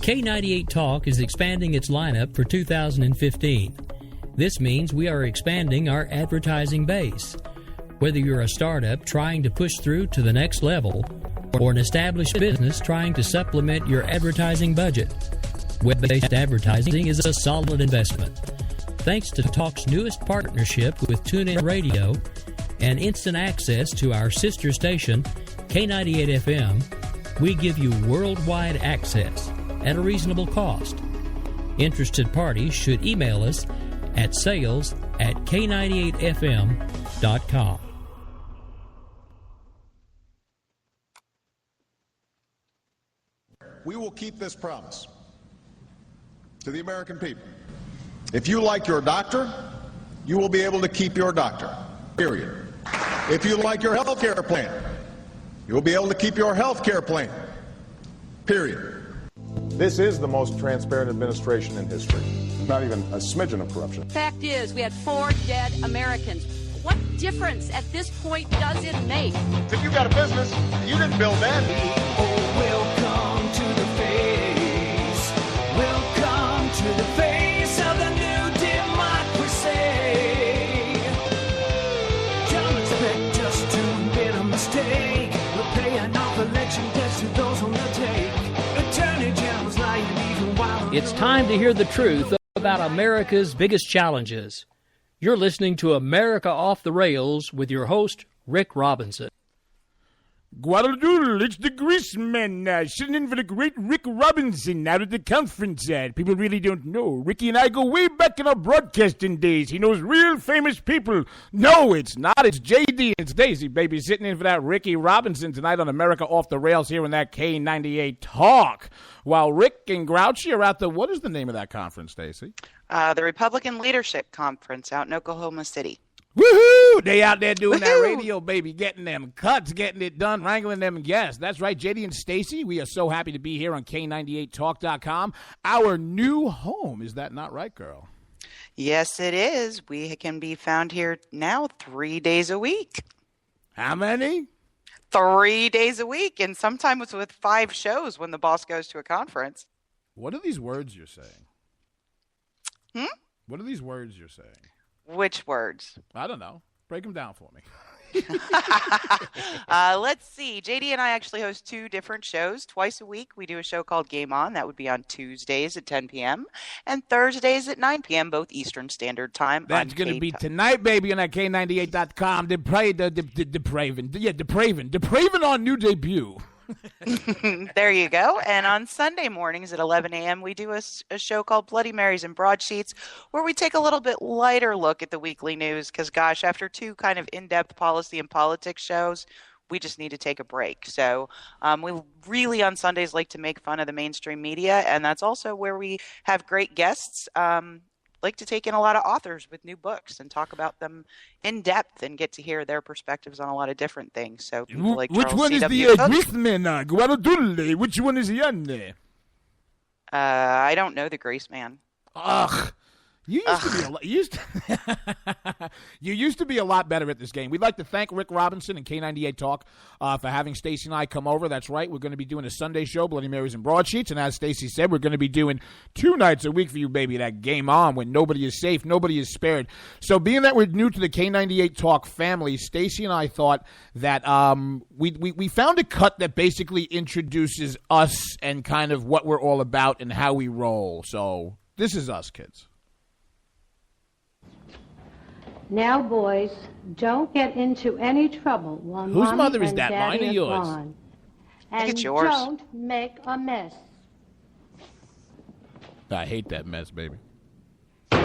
K98 Talk is expanding its lineup for 2015. This means we are expanding our advertising base. Whether you're a startup trying to push through to the next level or an established business trying to supplement your advertising budget, web-based advertising is a solid investment. Thanks to Talk's newest partnership with TuneIn Radio and instant access to our sister station, K98 FM, we give you worldwide access at a reasonable cost. Interested parties should email us at sales@k98fm.com. We will keep this promise to the American people. If you like your doctor, you will be able to keep your doctor, period. If you like your health care plan, you will be able to keep your health care plan, period. This is the most transparent administration in history. Not even a smidgen of corruption. Fact is, we had 4 dead Americans. What difference at this point does it make? If you got a business, you didn't build that. Oh, welcome to the face. Welcome to the face of the new democracy. Don't expect us to admit a mistake. We're paying off election debts to those on the take. Attorney General's lying even while... It's time to hear the truth about America's biggest challenges. You're listening to America Off the Rails with your host, Rick Robinson. Guadalupe, it's the Greaseman sitting in for the great Rick Robinson out at the conference. People really don't know. Ricky and I go way back in our broadcasting days. He knows real famous people. No, it's not. It's JD and Stacey, baby, sitting in for that Ricky Robinson tonight on America Off the Rails here in that K98 Talk. While Rick and Grouchy are at the, what is the name of that conference, Stacey? The Republican Leadership Conference out in Oklahoma City. Woohoo! They out there doing that radio, baby, getting them cuts, getting it done, wrangling them guests. That's right, JD and Stacey. We are so happy to be here on K98Talk.com, our new home. Is that not right, girl? Yes, it is. We can be found here now 3 days a week. How many? 3 days a week, and sometimes with 5 shows when the boss goes to a conference. What are these words you're saying? What are these words you're saying? Which words? I don't know. Break them down for me. Let's see. JD and I actually host 2 different shows. Twice a week, we do a show called Game On. That would be on Tuesdays at 10 p.m. and Thursdays at 9 p.m., both Eastern Standard Time. That's going to be tonight, baby, on that K98.com. Depraving on new debut. There you go. And on Sunday mornings at 11 a.m., we do a show called Bloody Marys and Broadsheets, where we take a little bit lighter look at the weekly news because, gosh, after 2 kind of in-depth policy and politics shows, we just need to take a break. So we really on Sundays like to make fun of the mainstream media, and that's also where we have great guests. Like to take in a lot of authors with new books and talk about them in depth and get to hear their perspectives on a lot of different things. So people like which Charles one is C.W. the Cook. Greaseman? Guadalupe. Which one is he on there? I don't know the Grace Man. Ugh. You used to be a lot better at this game. We'd like to thank Rick Robinson and K98 Talk for having Stacey and I come over. That's right. We're going to be doing a Sunday show, Bloody Marys and Broadsheets. And as Stacey said, we're going to be doing 2 nights a week for you, baby. That Game On when nobody is safe, nobody is spared. So being that we're new to the K98 Talk family, Stacey and I thought that we found a cut that basically introduces us and kind of what we're all about and how we roll. So this is us, kids. Now, boys, don't get into any trouble while Whose Mommy mother is and that, Daddy mine or are yours? gone. I think And it's yours. don't make a mess. I hate that mess, baby. Do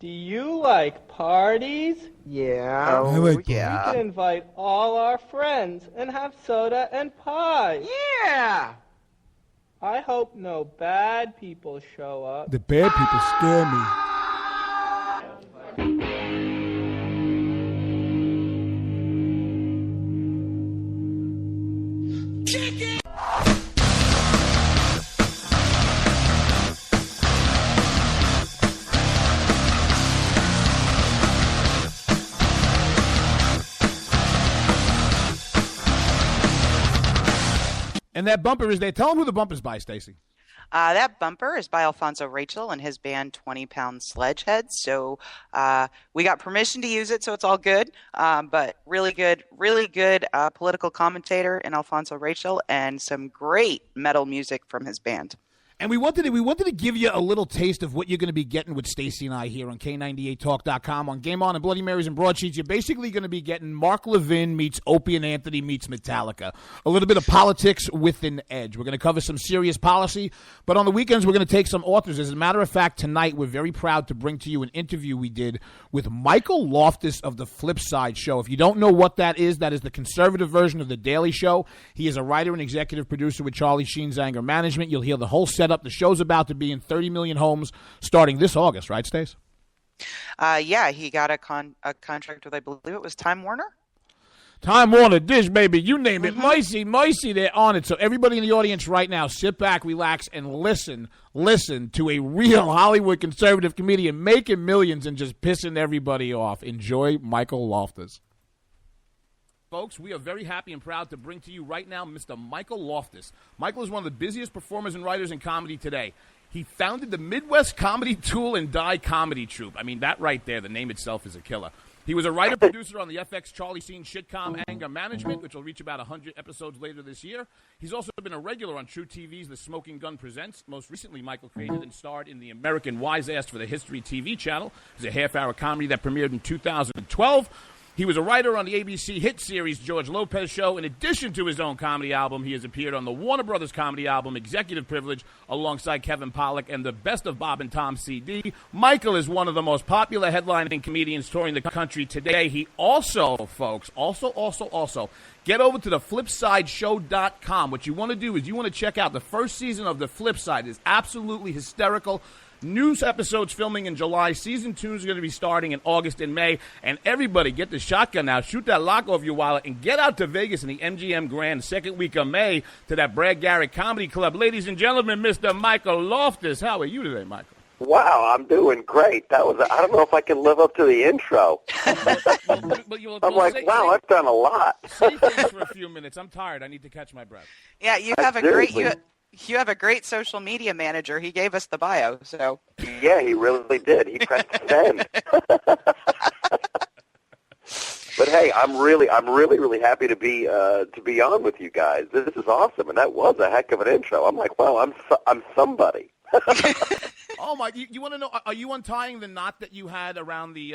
you like parties? Yeah. I like We can invite all our friends and have soda and pie. Yeah. I hope no bad people show up. The bad people scare me. And that bumper is there. Tell them who the bumper's by, Stacey. That bumper is by Alfonso Rachel and his band 20-Pound Sledgeheads. So we got permission to use it, so it's all good. But really good political commentator in Alfonso Rachel and some great metal music from his band. And we wanted to give you a little taste of what you're going to be getting with Stacey and I here on K98Talk.com on Game On and Bloody Marys and Broadsheets. You're basically going to be getting Mark Levin meets Opie and Anthony meets Metallica. A little bit of politics with an edge. We're going to cover some serious policy, but on the weekends we're going to take some authors. As a matter of fact, tonight we're very proud to bring to you an interview we did with Michael Loftus of the Flip Side Show. If you don't know what that is the conservative version of The Daily Show. He is a writer and executive producer with Charlie Sheen's Anger Management. You'll hear the whole setup. The show's about to be in 30 million homes starting this August, right, Stace? Yeah, he got a contract with, I believe it was Time Warner. Time Warner, Dish, baby, you name it. Micey, they're on it. So everybody in the audience right now, sit back, relax, and listen to a real Hollywood conservative comedian making millions and just pissing everybody off. Enjoy Michael Loftus. Folks, we are very happy and proud to bring to you right now Mr. Michael Loftus. Michael is one of the busiest performers and writers in comedy today. He founded the Midwest Comedy Tool and Die Comedy Troupe. I mean, that right there, the name itself is a killer. He was a writer-producer on the FX Charlie Sheen sitcom Anger Management, which will reach about 100 episodes later this year. He's also been a regular on True TV's The Smoking Gun Presents. Most recently, Michael created and starred in the American Wise Ass for the History TV channel. It's a half-hour comedy that premiered in 2012. He was a writer on the ABC hit series George Lopez Show. In addition to his own comedy album, he has appeared on the Warner Brothers comedy album Executive Privilege alongside Kevin Pollak and the Best of Bob and Tom CD. Michael is one of the most popular headlining comedians touring the country today. He also, folks, get over to the flipsideshow.com. What you want to do is you want to check out the first season of The Flip Side. It's absolutely hysterical. News episodes filming in July. Season 2 is going to be starting in August and May. And everybody, get the shotgun out, shoot that lock off your wallet, and get out to Vegas in the MGM Grand second week of May to that Brad Garrett Comedy Club. Ladies and gentlemen, Mr. Michael Loftus. How are you today, Michael? Wow, I'm doing great. I don't know if I can live up to the intro. I'm like, wow, I've done a lot. Say things for a few minutes. I'm tired. I need to catch my breath. Yeah, you have You have a great social media manager. He gave us the bio, so. Yeah, he really did. He pressed send. But hey, I'm really happy to be on with you guys. This is awesome, and that was a heck of an intro. I'm like, wow, I'm somebody. Oh my! You want to know? Are you untying the knot that you had around the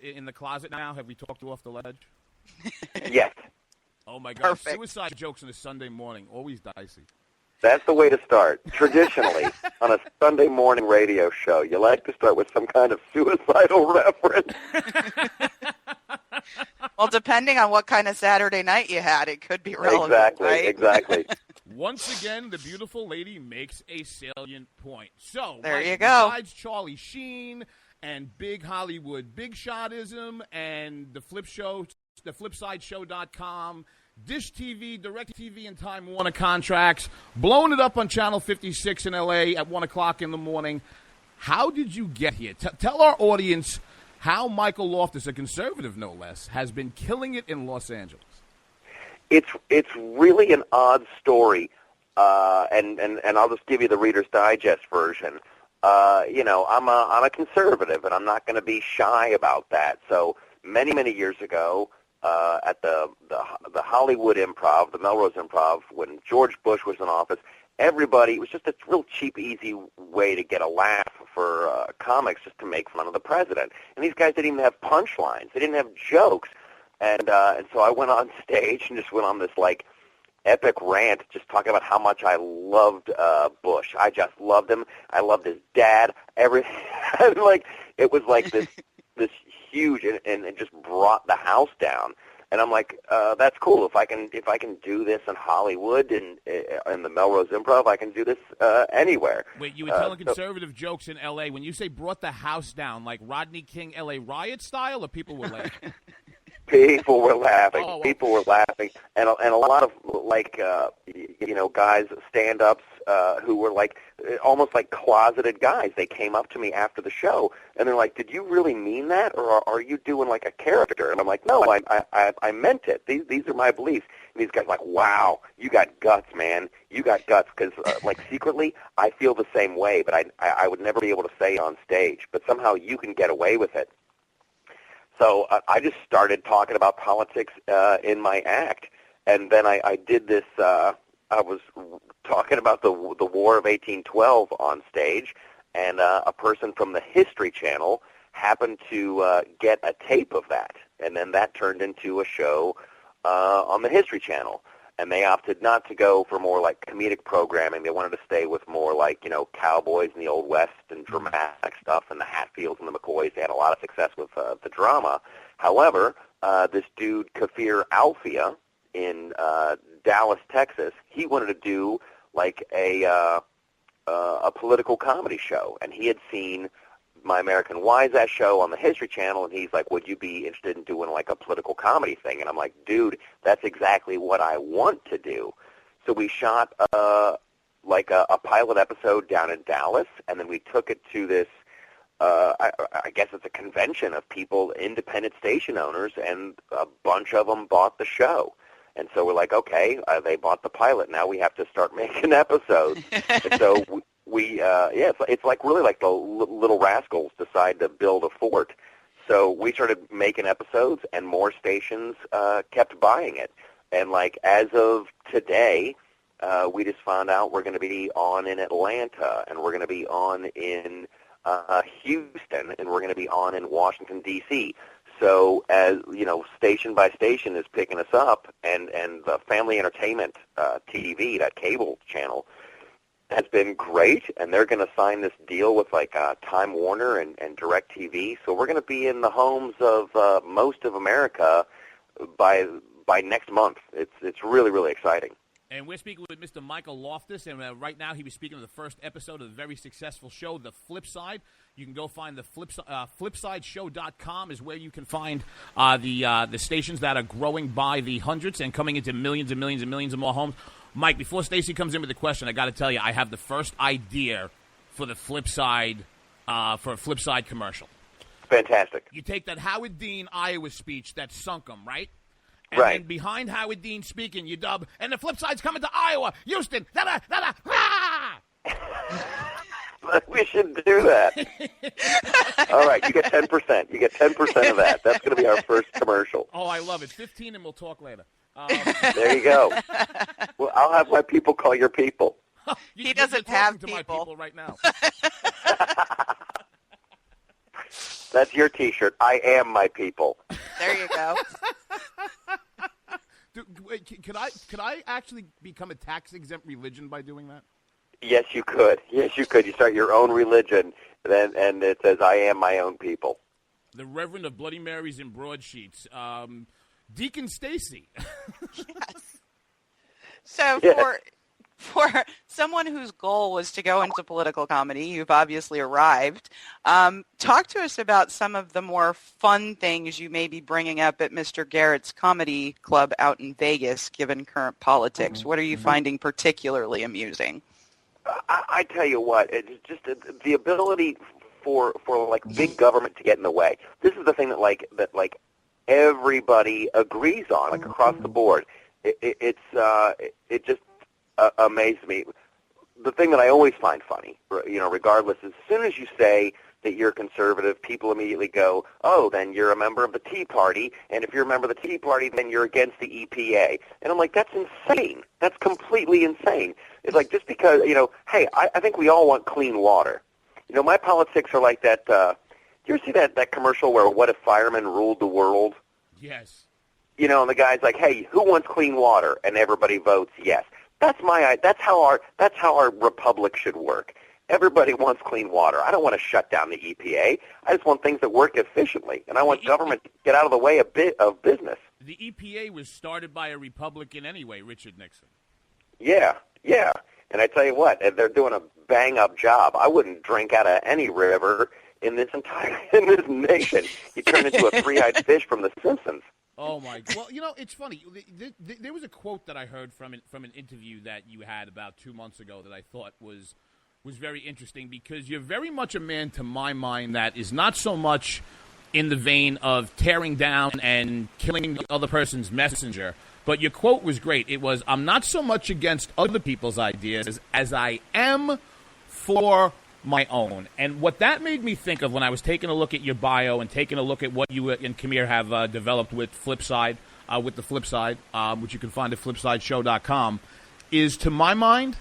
in the closet now? Have we talked you off the ledge? Yes. Oh my God! Perfect. Suicide jokes on a Sunday morning, always dicey. That's the way to start. Traditionally, on a Sunday morning radio show, you like to start with some kind of suicidal reference. Well, depending on what kind of Saturday night you had, it could be relevant, right? Exactly. Once again, the beautiful lady makes a salient point. So, there you go. Besides Charlie Sheen and big Hollywood big shotism and the flipsideshow.com, Dish TV, DirecTV, and Time Warner contracts, blowing it up on Channel 56 in L.A. at 1 o'clock in the morning. How did you get here? Tell our audience how Michael Loftus, a conservative no less, has been killing it in Los Angeles. It's really an odd story, and I'll just give you the Reader's Digest version. I'm a conservative, and I'm not going to be shy about that. So many years ago, at the Hollywood Improv, the Melrose Improv, when George Bush was in office, everybody, it was just a real cheap, easy way to get a laugh for comics, just to make fun of the president. And these guys didn't even have punchlines. They didn't have jokes. And so I went on stage and just went on this, like, epic rant just talking about how much I loved Bush. I just loved him. I loved his dad. Like, it was like this huge, and it just brought the house down. And I'm like, that's cool. If I can do this in Hollywood and in the Melrose Improv, I can do this anywhere. Wait, you were telling conservative jokes in L.A. When you say brought the house down, like Rodney King L.A. riot style, or people were laughing? People were laughing. Oh, People were laughing, and a lot of, like, guys, stand-ups, who were like almost like closeted guys. They came up to me after the show, and they're like, "Did you really mean that, or are you doing like a character?" And I'm like, "No, I meant it. These are my beliefs." And these guys are like, "Wow, you got guts, man. You got guts." Because like secretly, I feel the same way, but I would never be able to say it on stage. But somehow you can get away with it. So I just started talking about politics in my act, and then I did this. I was talking about the War of 1812 on stage, and a person from the History Channel happened to get a tape of that, and then that turned into a show on the History Channel. And they opted not to go for more like comedic programming. They wanted to stay with more like, cowboys in the Old West and dramatic stuff, and the Hatfields and the McCoys. They had a lot of success with the drama. However, this dude, Kafir Alfia, in Dallas, Texas, he wanted to do like a political comedy show, and he had seen My American Wise Ass show on the History Channel, and he's like, "Would you be interested in doing like a political comedy thing?" And I'm like, "Dude, that's exactly what I want to do." So we shot like a pilot episode down in Dallas, and then we took it to this. I guess it's a convention of people, independent station owners, and a bunch of them bought the show. And so we're like, okay, they bought the pilot. Now we have to start making episodes. And so it's like really like the Little Rascals decide to build a fort. So we started making episodes, and more stations kept buying it. And like as of today, we just found out we're going to be on in Atlanta, and we're going to be on in Houston, and we're going to be on in Washington, D.C. So as, station by station is picking us up, and the Family Entertainment TV, that cable channel, has been great, and they're going to sign this deal with like Time Warner and DirecTV. So we're going to be in the homes of most of America by next month. It's really, really exciting. And we're speaking with Mr. Michael Loftus, and right now he was speaking of the first episode of the very successful show, The Flip Side. You can go find the flipsideshow.com is where you can find the stations that are growing by the hundreds and coming into millions and millions and millions of more homes. Mike, before Stacey comes in with the question, I got to tell you, I have the first idea for the Flip Side, for a Flip Side commercial. Fantastic. You take that Howard Dean Iowa speech that sunk him, right? And right. then behind Howard Dean speaking, you dub, and the Flip Side's coming to Iowa, Houston, ah! We should do that. All right, you get 10%. You get 10% of that. That's going to be our first commercial. Oh, I love it. 15, and we'll talk later. There you go. Well, I'll have my people call your people. He doesn't have to my people right now. That's your T-shirt. I am my people. There you go. Could I actually become a tax-exempt religion by doing that? Yes, you could. Yes, you could. You start your own religion, and it says, "I am my own people." The Reverend of Bloody Marys and Broadsheets, Deacon Stacey. Yes. So for someone whose goal was to go into political comedy, you've obviously arrived. Talk to us about some of the more fun things you may be bringing up at Mr. Garrett's Comedy Club out in Vegas, given current politics. What are you finding particularly amusing? I tell you what, it's just the ability for like big government to get in the way. This is the thing that everybody agrees on, like across the board. It just amazed me. The thing that I always find funny, regardless, is as soon as you say that you're conservative, people immediately go, "Oh, then you're a member of the Tea Party, and if you're a member of the Tea Party, then you're against the EPA." And I'm like, that's insane. That's completely insane. It's like, just because, hey, I think we all want clean water. My politics are like that. Do you ever see that commercial where What If Firemen Ruled the World? Yes. And the guy's like, "Hey, who wants clean water?" And everybody votes yes. That's how our republic should work. Everybody wants clean water. I don't want to shut down the EPA. I just want things that work efficiently, and I want government to get out of the way a bit of business. The EPA was started by a Republican anyway, Richard Nixon. Yeah. And I tell you what, they're doing a bang-up job. I wouldn't drink out of any river in this nation. You turn into a three-eyed fish from The Simpsons. Oh my! Well, it's funny. There was a quote that I heard from an interview that you had about 2 months ago that I thought was very interesting, because you're very much a man, to my mind, that is not so much in the vein of tearing down and killing the other person's messenger. But your quote was great. It was, "I'm not so much against other people's ideas as I am for my own." And what that made me think of when I was taking a look at your bio and taking a look at what you and Kamir have developed with Flipside, which you can find at flipsideshow.com, is, to my mind,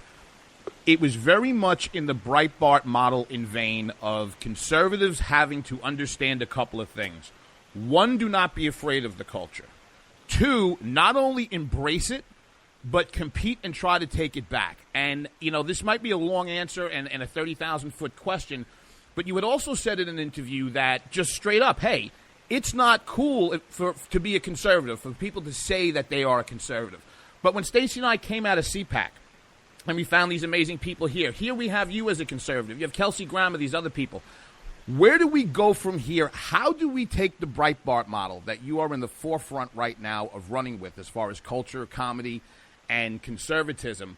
it was very much in the Breitbart model in vein of conservatives having to understand a couple of things. One, do not be afraid of the culture. Two, not only embrace it, but compete and try to take it back. And, this might be a long answer and a 30,000-foot question, but you had also said in an interview that, just straight up, hey, it's not cool to be a conservative, for people to say that they are a conservative. But when Stacey and I came out of CPAC, and we found these amazing people here we have you as a conservative. You have Kelsey Grammer, these other people. Where do we go from here? How do we take the Breitbart model that you are in the forefront right now of running with as far as culture, comedy, and conservatism,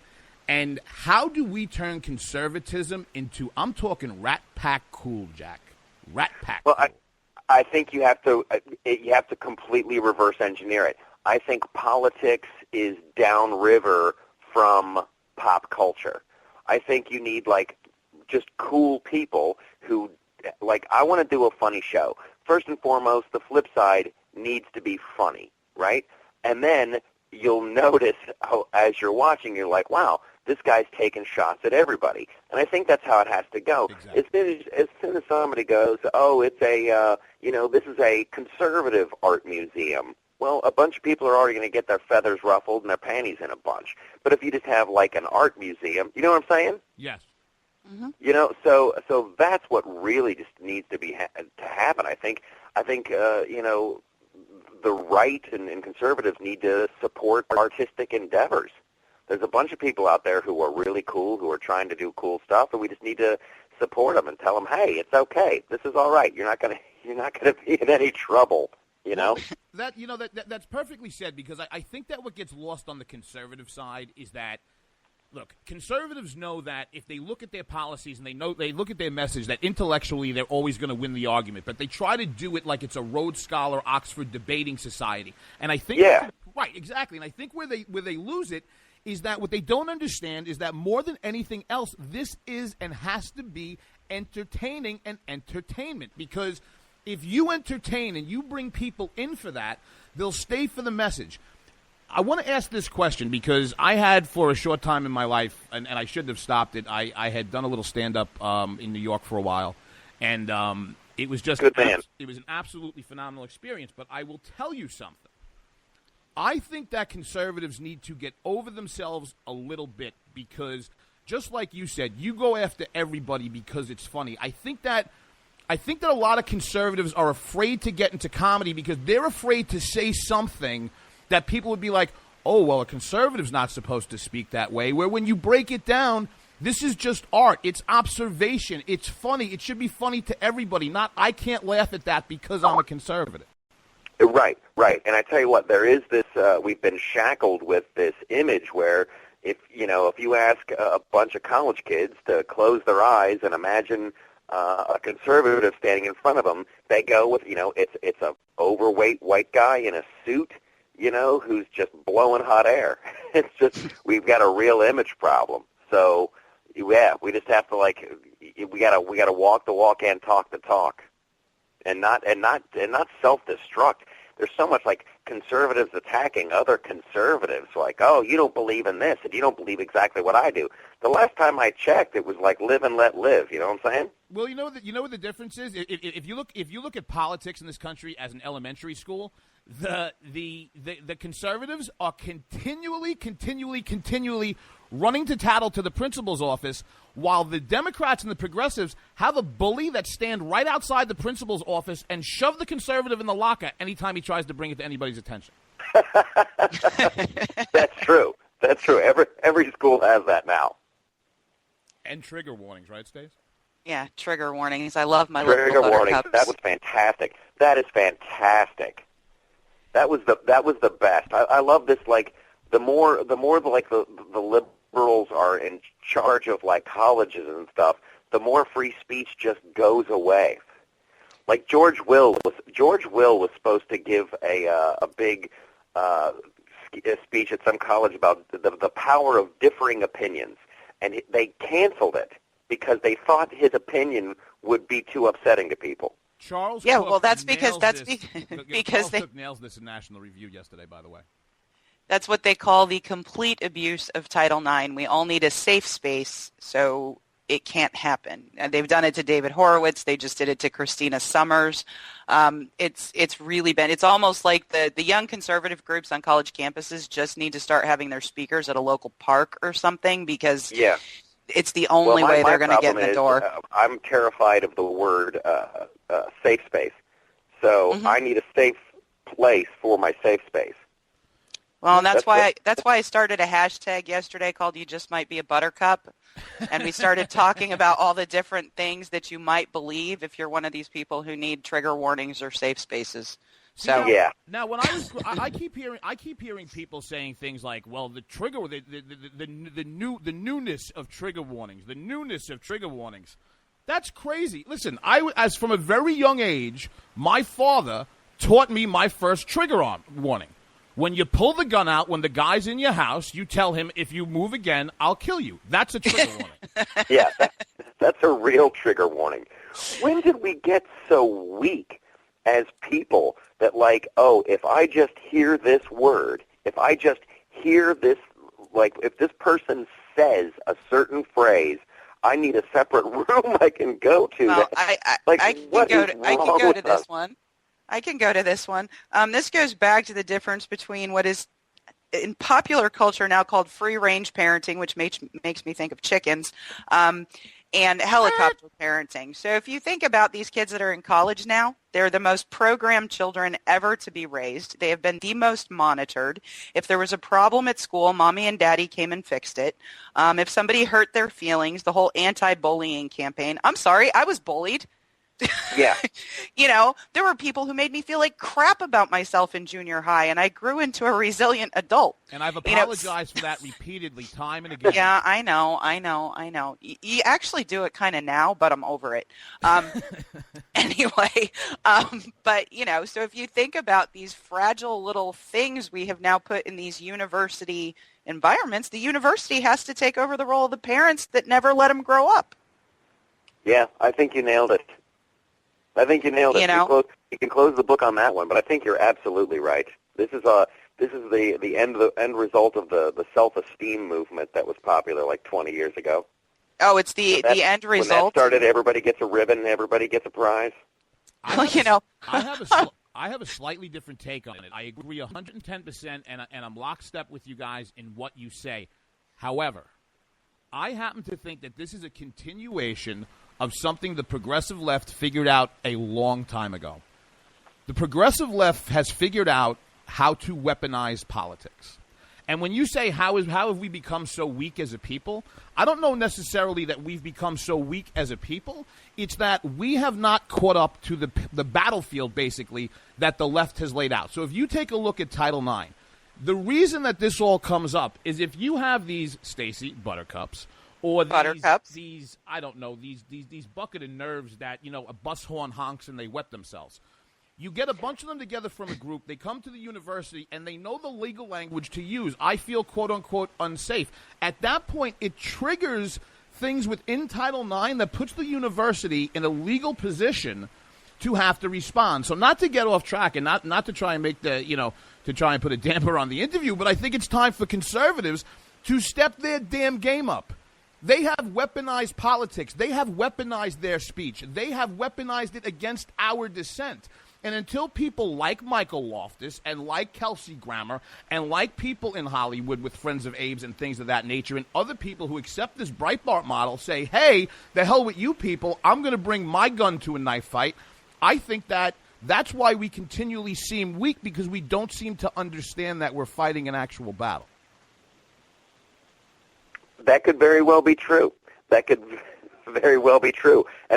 and how do we turn conservatism into, I'm talking Rat Pack cool, Jack? Rat Pack cool. I think you have to completely reverse engineer it. I think politics is downriver from pop culture. I think you need, just cool people who, I want to do a funny show. First and foremost, the flip side needs to be funny, right? And then you'll notice how, as you're watching, you're like, wow, this guy's taking shots at everybody. And I think that's how it has to go. Exactly. As soon as somebody goes, oh, it's this is a conservative art museum, well, a bunch of people are already going to get their feathers ruffled and their panties in a bunch. But if you just have, an art museum, you know what I'm saying? Yes. Mm-hmm. So that's what really just needs to to happen. I think the right and conservatives need to support artistic endeavors. There's a bunch of people out there who are really cool, who are trying to do cool stuff, and we just need to support them and tell them, hey, it's okay. This is all right. You're not going to be in any trouble. That's perfectly said, because I think that what gets lost on the conservative side is that, look, conservatives know that if they look at their policies and they look at their message, that intellectually they're always going to win the argument, but they try to do it like it's a Rhodes Scholar Oxford debating society. And I think right, exactly. And I think where they lose it is that what they don't understand is that more than anything else, this is and has to be entertaining and entertainment, because if you entertain and you bring people in for that, they'll stay for the message. I want to ask this question because I had, for a short time in my life, and I shouldn't have stopped it, I had done a little stand-up in New York for a while, and it was just it was an absolutely phenomenal experience. But I will tell you something. I think that conservatives need to get over themselves a little bit, because just like you said, you go after everybody because it's funny. I think that a lot of conservatives are afraid to get into comedy because they're afraid to say something that people would be like, oh, well, a conservative's not supposed to speak that way, where when you break it down, this is just art. It's observation. It's funny. It should be funny to everybody, not I can't laugh at that because I'm a conservative. Right. And I tell you what, there is this, we've been shackled with this image where if you ask a bunch of college kids to close their eyes and imagine a conservative standing in front of them, they go with, it's a overweight white guy in a suit, who's just blowing hot air. It's just, we've got a real image problem. So, yeah, we just have to we gotta walk the walk and talk the talk, and not self-destruct. There's so much conservatives attacking other conservatives, oh, you don't believe in this, and you don't believe exactly what I do. The last time I checked, it was live and let live. You know what I'm saying? Well, you know what the difference is. If you look at politics in this country as an elementary school, the conservatives are continually running to tattle to the principal's office, while the Democrats and the progressives have a bully that stand right outside the principal's office and shove the conservative in the locker anytime he tries to bring it to anybody's attention. That's true. Every school has that now. And trigger warnings, right, Stacey? Yeah, trigger warnings. I love my trigger little warnings. buttercups. That was fantastic. That is fantastic. That was the best. I love this. Like the more the liberals are in charge of like colleges and stuff, the more free speech just goes away. Like George Will was supposed to give a big speech at some college about the power of differing opinions, and they canceled it because they thought his opinion would be too upsetting to people. Charles. Yeah, Cook well, that's because Charles they Cook nails this in National Review yesterday, by the way. That's what they call the complete abuse of Title IX. We all need a safe space, so it can't happen. And they've done it to David Horowitz. They just did it to Christina Summers. It's really been. It's almost like the young conservative groups on college campuses just need to start having their speakers at a local park or something because it's the only way they're going to get in the door. I'm terrified of the word safe space, so I need a safe place for my safe space. Well, and that's why I started a hashtag yesterday called "You Just Might Be a Buttercup," and we started talking about all the different things that you might believe if you're one of these people who need trigger warnings or safe spaces. So Now, when I keep hearing people saying things like, "Well, the newness of trigger warnings, That's crazy. Listen, as from a very young age, my father taught me my first trigger warning. When you pull the gun out, when the guy's in your house, you tell him, if you move again, I'll kill you. That's a trigger warning. Yeah, that's a real trigger warning. When did we get so weak as people that like, oh, if I just hear this word, if I just hear this, like if this person says a certain phrase, I need a separate room I can go to. Well, I can go to this one. I can go to this one. This goes back to the difference between what is in popular culture now called free-range parenting, which makes me think of chickens, and helicopter parenting. So if you think about these kids that are in college now, they're the most programmed children ever to be raised. They have been the most monitored. If there was a problem at school, mommy and daddy came and fixed it. If somebody hurt their feelings, the whole anti-bullying campaign. I'm sorry, I was bullied. Yeah. There were people who made me feel like crap about myself in junior high, and I grew into a resilient adult. And I've apologized for that repeatedly, time and again. Yeah, I know. You actually do it kind of now, but I'm over it. Anyway, but, so if you think about these fragile little things we have now put in these university environments, the university has to take over the role of the parents that never let them grow up. Yeah, I think you nailed it. You can close the book on that one, but I think you're absolutely right. This is the end result of the self-esteem movement that was popular like 20 years ago. Oh, it's the end result. When that started, everybody gets a ribbon, everybody gets a prize. I have a slightly different take on it. I agree 110%, and I'm lockstep with you guys in what you say. However, I happen to think that this is a continuation of something the progressive left figured out a long time ago. The progressive left has figured out how to weaponize politics. And when you say how have we become so weak as a people, I don't know necessarily that we've become so weak as a people. It's that we have not caught up to the battlefield, basically, that the left has laid out. So if you take a look at Title IX, the reason that this all comes up is if you have these, Stacey, buttercups, or these I don't know, these bucket of nerves that, a bus horn honks and they wet themselves. You get a bunch of them together from a group, they come to the university, and they know the legal language to use. I feel, quote-unquote, unsafe. At that point, it triggers things within Title IX that puts the university in a legal position to have to respond. So not to get off track and not to try and make to try and put a damper on the interview, but I think it's time for conservatives to step their damn game up. They have weaponized politics. They have weaponized their speech. They have weaponized it against our dissent. And until people like Michael Loftus and like Kelsey Grammer and like people in Hollywood with Friends of Abe's and things of that nature and other people who accept this Breitbart model say, hey, the hell with you people, I'm going to bring my gun to a knife fight, I think that's why we continually seem weak, because we don't seem to understand that we're fighting an actual battle. That could very well be true. And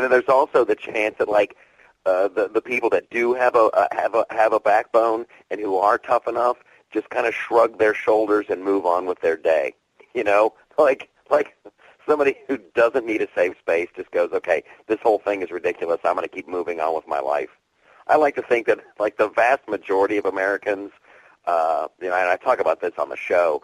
then there's also the chance that, like, the people that do have a backbone and who are tough enough just kind of shrug their shoulders and move on with their day. You know, like somebody who doesn't need a safe space just goes, okay, this whole thing is ridiculous. I'm going to keep moving on with my life. I like to think that, like, the vast majority of Americans, and I talk about this on the show,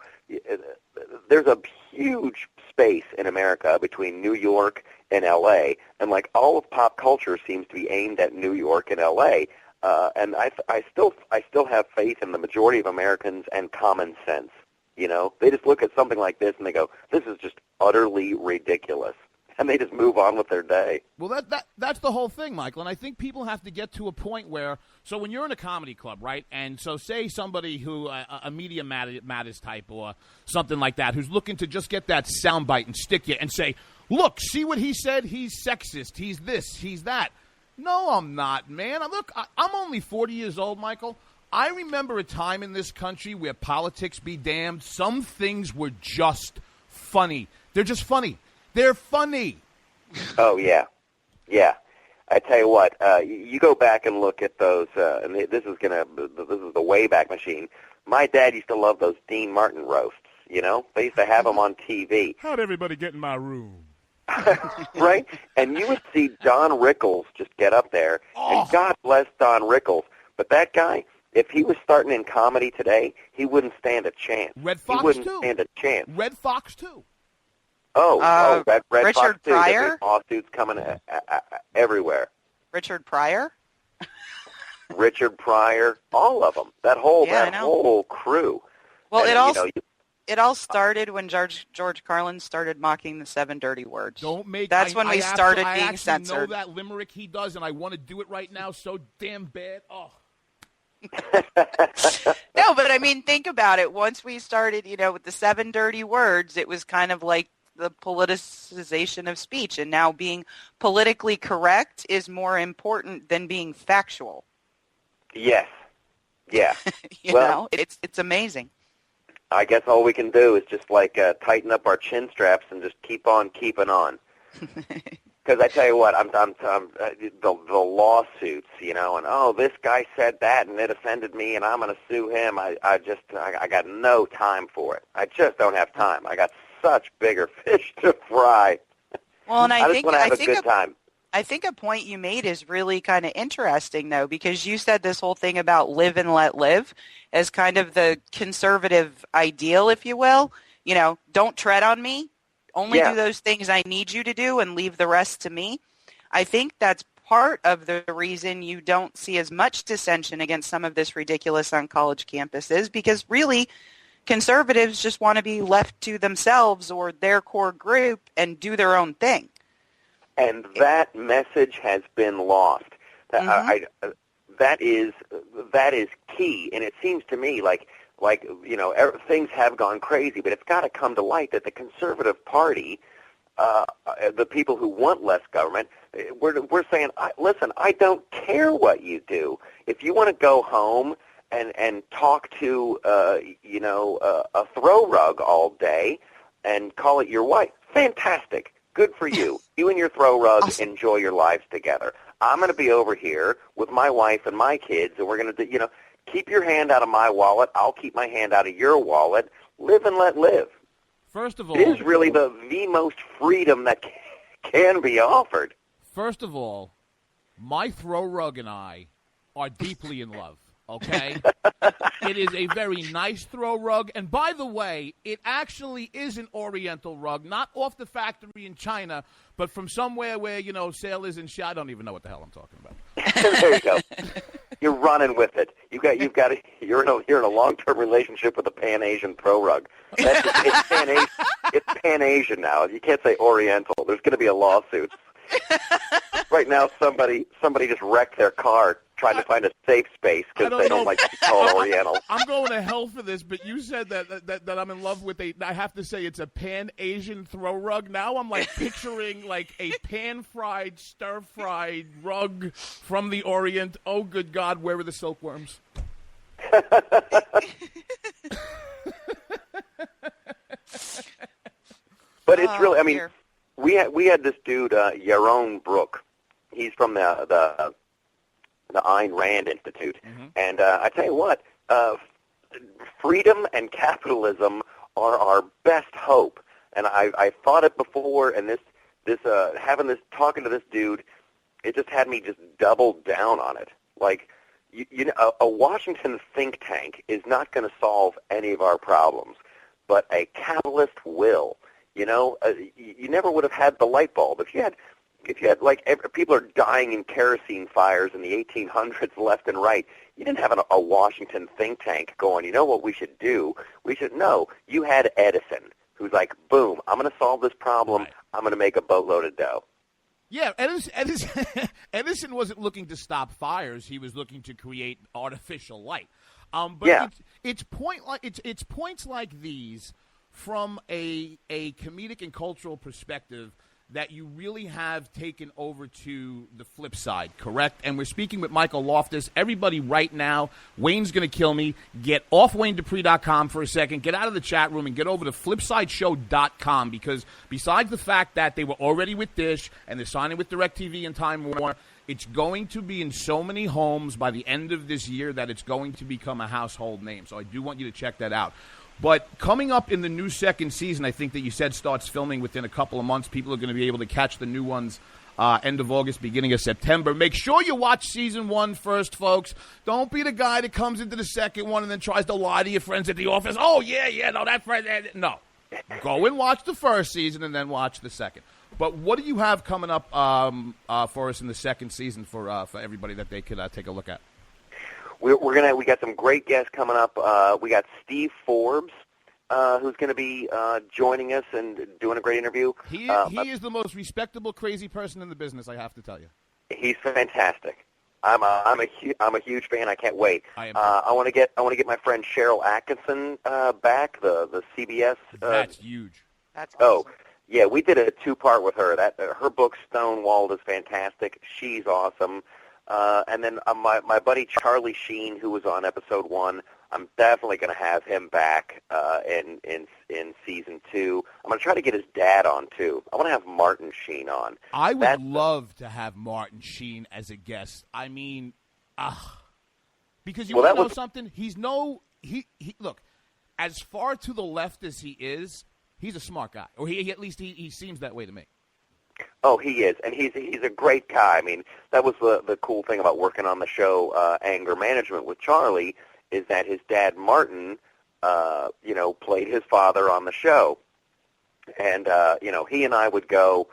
there's a huge space in America between New York and L.A., and, like, all of pop culture seems to be aimed at New York and L.A., and I still have faith in the majority of Americans and common sense. You know, they just look at something like this and they go, this is just utterly ridiculous. And they just move on with their day. Well, that's the whole thing, Michael. And I think people have to get to a point where, so when you're in a comedy club, right, and so say somebody who, a Media Matters type or something like that, who's looking to just get that soundbite and stick you and say, look, see what he said? He's sexist. He's this. He's that. No, I'm not, man. Look, I'm only 40 years old, Michael. I remember a time in this country where politics be damned. Some things were just funny. They're just funny. They're funny. Oh, yeah. Yeah. I tell you what, you go back and look at those, and this is the Wayback Machine. My dad used to love those Dean Martin roasts, you know? They used to have them on TV. How'd everybody get in my room? Right? And you would see Don Rickles just get up there, and God bless Don Rickles, but that guy, if he was starting in comedy today, he wouldn't stand a chance. Red Fox, he wouldn't too. stand a chance. Red Fox, too. Red Richard Fox, too. Pryor? There's lawsuits coming everywhere. Richard Pryor? Richard Pryor, all of them. That whole crew. Well, And, it all started when George Carlin started mocking the 7 dirty words. That's when we started being censored. I know that limerick he does, and I want to do it right now so damn bad. Oh. No, but I mean, think about it. Once we started, with the 7 dirty words, it was kind of like the politicization of speech, and now being politically correct is more important than being factual. Yes. Yeah. It's amazing. I guess all we can do is just tighten up our chin straps and just keep on keeping on. Because I tell you what, I'm the lawsuits, and this guy said that and it offended me, and I'm going to sue him. I got no time for it. I just don't have time. I got such bigger fish to fry. Well, and I just want to have a good time. I think a point you made is really kind of interesting, though, because you said this whole thing about live and let live as kind of the conservative ideal, if you will. Don't tread on me. Only do those things I need you to do and leave the rest to me. I think that's part of the reason you don't see as much dissension against some of this ridiculous on college campuses, because really conservatives just want to be left to themselves or their core group and do their own thing. And that message has been lost. That is key, and it seems to me like things have gone crazy, but it's got to come to light that the Conservative Party, the people who want less government, we're saying, listen, I don't care what you do. If you want to go home and talk to a throw rug all day and call it your wife, fantastic. Good for you. You and your throw rug enjoy your lives together. I'm going to be over here with my wife and my kids, and we're going to, keep your hand out of my wallet. I'll keep my hand out of your wallet. Live and let live. First of all, it is really the most freedom that can be offered. First of all, my throw rug and I are deeply in love. Okay? It is a very nice throw rug. And by the way, it actually is an Oriental rug, not off the factory in China, but from somewhere where, sailors and shit. I don't even know what the hell I'm talking about. There you go. You're running with it. You're in a long-term relationship with a Pan-Asian throw rug. It's Pan-Asian now. You can't say Oriental. There's going to be a lawsuit. Right now, somebody just wrecked their car trying to find a safe space because they don't like to be called Oriental. I'm going to hell for this, but you said that I'm in love with I have to say it's a Pan-Asian throw rug. Now I'm picturing a pan-fried, stir-fried rug from the Orient. Oh, good God, where are the silkworms? But it's really, we had this dude, Yaron Brook. He's from the the Ayn Rand Institute. And I tell you what, freedom and capitalism are our best hope. And I thought it before, and talking to this dude, it just had me just double down on it. Like, you know, a Washington think tank is not going to solve any of our problems, but a capitalist will. You know, you never would have had the light bulb if you had like people are dying in kerosene fires in the 1800s left and right. You didn't have a Washington think tank going, you know what we should do? You had Edison, who's like, boom, I'm going to solve this problem. Right. I'm going to make a boatload of dough. Yeah, Edison wasn't looking to stop fires. He was looking to create artificial light. But it's points like these from a comedic and cultural perspective that you really have taken over to the flip side, correct? And we're speaking with Michael Loftus. Everybody right now, Wayne's going to kill me. Get off WayneDupree.com for a second. Get out of the chat room and get over to FlipsideShow.com, because besides the fact that they were already with Dish and they're signing with DirecTV and Time Warner, it's going to be in so many homes by the end of this year that it's going to become a household name. So I do want you to check that out. But coming up in the new second season, I think that you said starts filming within a couple of months. People are going to be able to catch the new ones end of August, beginning of September. Make sure you watch season 1 first, folks. Don't be the guy that comes into the second one and then tries to lie to your friends at the office. Oh, no, that friend. No. Go and watch the first season and then watch the second. But what do you have coming up for us in the second season for everybody that they could take a look at? We got some great guests coming up. We got Steve Forbes, who's going to be joining us and doing a great interview. He is the most respectable, crazy person in the business, I have to tell you. He's fantastic. I'm a huge fan. I can't wait. I want to get my friend Cheryl Atkinson back. The CBS. That's huge. That's awesome. Yeah, we did a 2-part with her. Her book Stonewalled is fantastic. She's awesome. And then my buddy Charlie Sheen, who was on episode 1, I'm definitely going to have him back in season 2. I'm going to try to get his dad on too. I want to have Martin Sheen on. I would love to have Martin Sheen as a guest. I mean, because you want to know something? Look, as far to the left as he is, he's a smart guy, or at least he seems that way to me. Oh, he is, and he's a great guy. I mean, that was the cool thing about working on the show Anger Management with Charlie, is that his dad Martin, played his father on the show, and he and I would go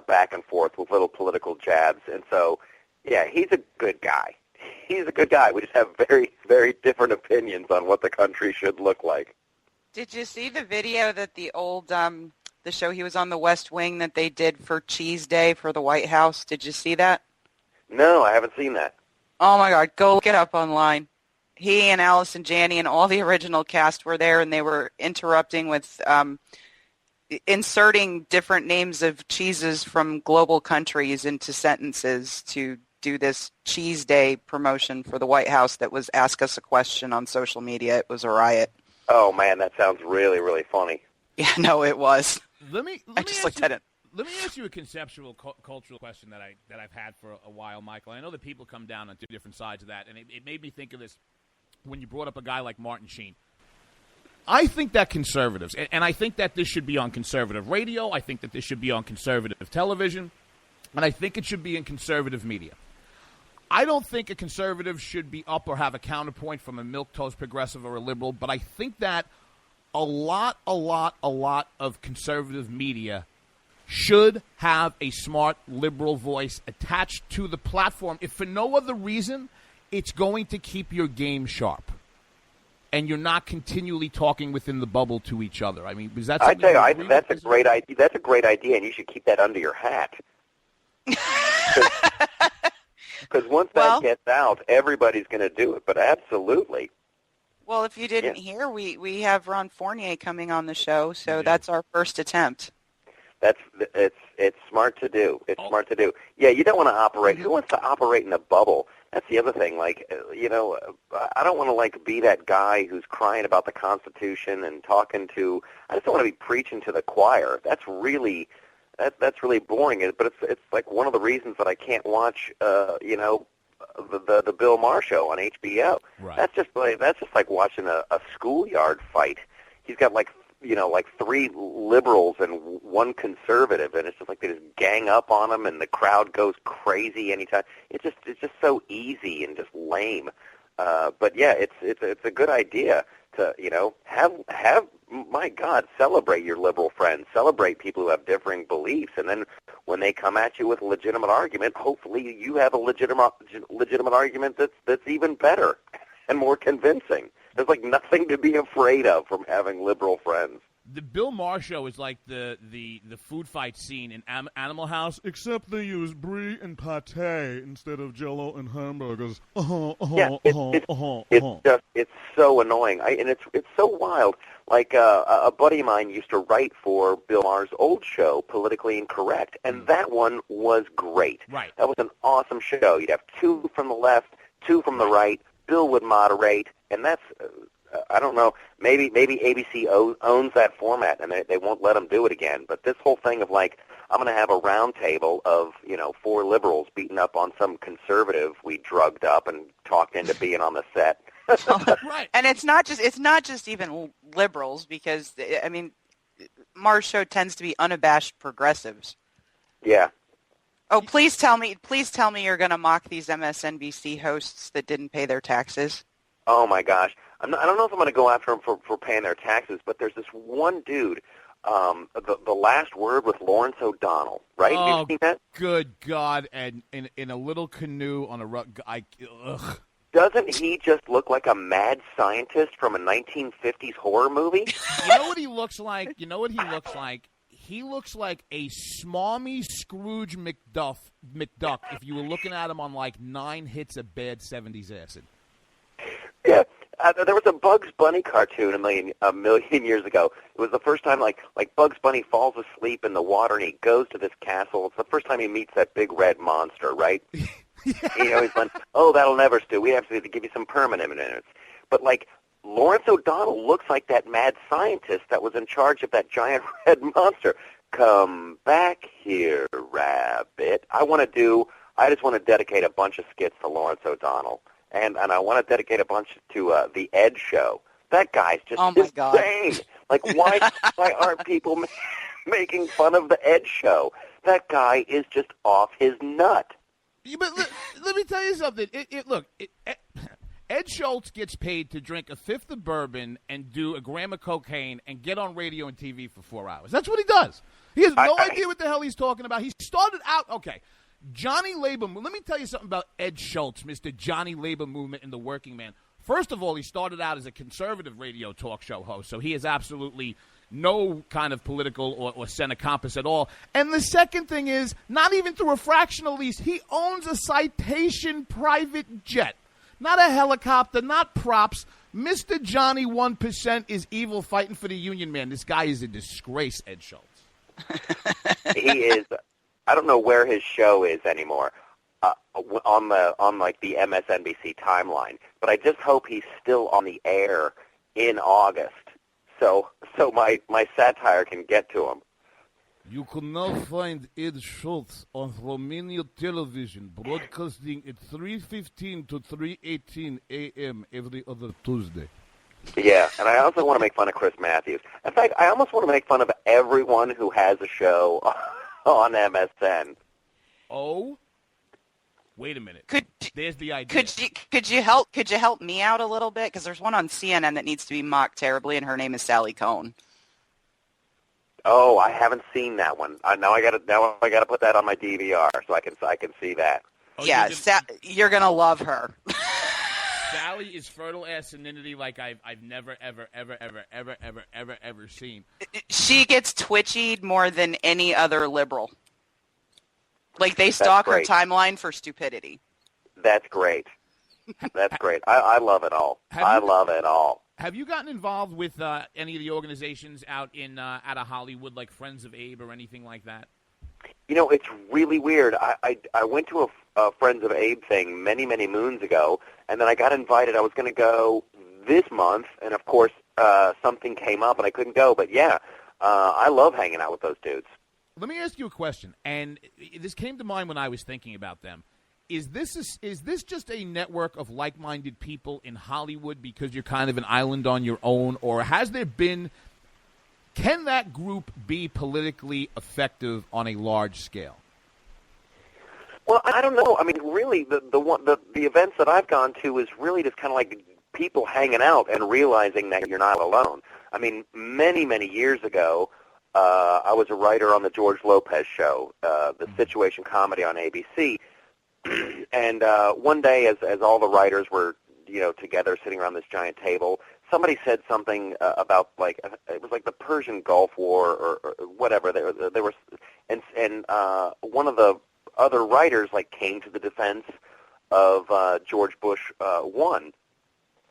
back and forth with little political jabs, and so he's a good guy. He's a good guy. We just have very, very different opinions on what the country should look like. Did you see the video that the old the show he was on, The West Wing, that they did for Cheese Day for the White House? Did you see that? No, I haven't seen that. Oh, my God. Go look it up online. He and Allison Janney and all the original cast were there, and they were interrupting with inserting different names of cheeses from global countries into sentences to do this Cheese Day promotion for the White House that was Ask Us a Question on social media. It was a riot. Oh, man, that sounds really, really funny. Yeah, no, it was. I just looked at it. Let me ask you a conceptual, cultural question that I've had for a while, Michael. I know that people come down on two different sides of that, and it made me think of this when you brought up a guy like Martin Sheen. I think that conservatives, and I think that this should be on conservative radio, I think that this should be on conservative television, and I think it should be in conservative media. I don't think a conservative should be up or have a counterpoint from a milquetoast progressive or a liberal, but I think that a lot of conservative media should have a smart liberal voice attached to the platform. If for no other reason, it's going to keep your game sharp, and you're not continually talking within the bubble to each other. I mean, that's a great idea. That's a great idea, and you should keep that under your hat. Because once that gets out, everybody's going to do it. But absolutely. Well, if you didn't hear, we have Ron Fournier coming on the show, so that's our first attempt. It's smart to do. It's smart to do. Yeah, you don't want to operate. Who wants to operate in a bubble? That's the other thing. Like, I don't want to be that guy who's crying about the Constitution and talking to. I just don't want to be preaching to the choir. That's really boring. But it's like one of the reasons that I can't watch the Bill Maher show on HBO. Right. That's just like watching a schoolyard fight. He's got like 3 liberals and 1 conservative, and it's just like they just gang up on him, and the crowd goes crazy anytime. It's just so easy and just lame. But yeah, it's a good idea to have my God, celebrate your liberal friends, celebrate people who have differing beliefs, and then when they come at you with a legitimate argument, hopefully you have a legitimate argument that's even better and more convincing. There's like nothing to be afraid of from having liberal friends. The Bill Maher show is like the food fight scene in Animal House, except they use brie and pate instead of Jell-O and hamburgers. It's so annoying, and it's so wild. Like a buddy of mine used to write for Bill Maher's old show, Politically Incorrect, and that one was great. Right. That was an awesome show. You'd have 2 from the left, 2 from the right. Bill would moderate, and that's. I don't know, maybe ABC owns that format and they won't let them do it again. But this whole thing of like, I'm going to have a round table of, 4 liberals beating up on some conservative we drugged up and talked into being on the set. Right. And it's not just even liberals, because I mean, Maher's show tends to be unabashed progressives. Yeah. Oh, please tell me you're going to mock these MSNBC hosts that didn't pay their taxes. Oh my gosh. I don't know if I'm going to go after them for paying their taxes, but there's this one dude, the Last Word with Lawrence O'Donnell, right? Oh, have you seen that? Good God! And in a little canoe on a rug. Ugh. Doesn't he just look like a mad scientist from a 1950s horror movie? You know what he looks like? He looks like a smarmy Scrooge McDuck if you were looking at him on like 9 hits of bad 70s acid. Yeah. There was a Bugs Bunny cartoon a million years ago. It was the first time like Bugs Bunny falls asleep in the water and he goes to this castle. It's the first time he meets that big red monster, right? Yeah. He's like, oh, that'll never do. We have to give you some permanent minutes. But like Lawrence O'Donnell looks like that mad scientist that was in charge of that giant red monster. Come back here, rabbit. I just want to dedicate a bunch of skits to Lawrence O'Donnell. And I want to dedicate a bunch to the Ed Show. That guy's just insane. Like, why aren't people making fun of the Ed Show? That guy is just off his nut. Yeah, but let me tell you something. Ed Schultz gets paid to drink a 5th of bourbon and do a gram of cocaine and get on radio and TV for 4 hours. That's what he does. He has no idea what the hell he's talking about. He started out, okay, Johnny Labor. Let me tell you something about Ed Schultz, Mr. Johnny Labor Movement and the working man. First of all, he started out as a conservative radio talk show host, so he has absolutely no kind of political or center compass at all. And the second thing is, not even through a fractional lease, he owns a Citation private jet. Not a helicopter, not props. Mr. Johnny 1% is evil fighting for the union man. This guy is a disgrace, Ed Schultz. He is. I don't know where his show is anymore on the MSNBC timeline, but I just hope he's still on the air in August, so my satire can get to him. You can now find Ed Schultz on Romania television, broadcasting at 3:15 to 3:18 a.m. every other Tuesday. Yeah, and I also want to make fun of Chris Matthews. In fact, I almost want to make fun of everyone who has a show on MSN. Oh, wait a minute. There's the idea. Could you help me out a little bit? Because there's one on CNN that needs to be mocked terribly, and her name is Sally Cohn. Oh, I haven't seen that one. Now I got to put that on my DVR so I can see that. Oh, yeah, you're gonna love her. Sally is fertile ass femininity like I've never ever seen. She gets twitchied more than any other liberal. Like they stalk her timeline for stupidity. That's great. That's great. I love it all. Love it all. Have you gotten involved with any of the organizations out of Hollywood, like Friends of Abe or anything like that? You know, it's really weird. I went to a Friends of Abe thing many, many moons ago, and then I got invited. I was going to go this month, and of course something came up and I couldn't go. But yeah, I love hanging out with those dudes. Let me ask you a question, and this came to mind when I was thinking about them. is this just a network of like-minded people in Hollywood because you're kind of an island on your own, or can that group be politically effective on a large scale? Well, I don't know. I mean, really, the events that I've gone to is really just kind of like people hanging out and realizing that you're not alone. I mean, many, many years ago, I was a writer on the George Lopez show, the situation comedy on ABC. And one day, as all the writers were, together sitting around this giant table, somebody said something about it was like the Persian Gulf War or whatever. There was, and one of the other writers came to the defense of George Bush 1,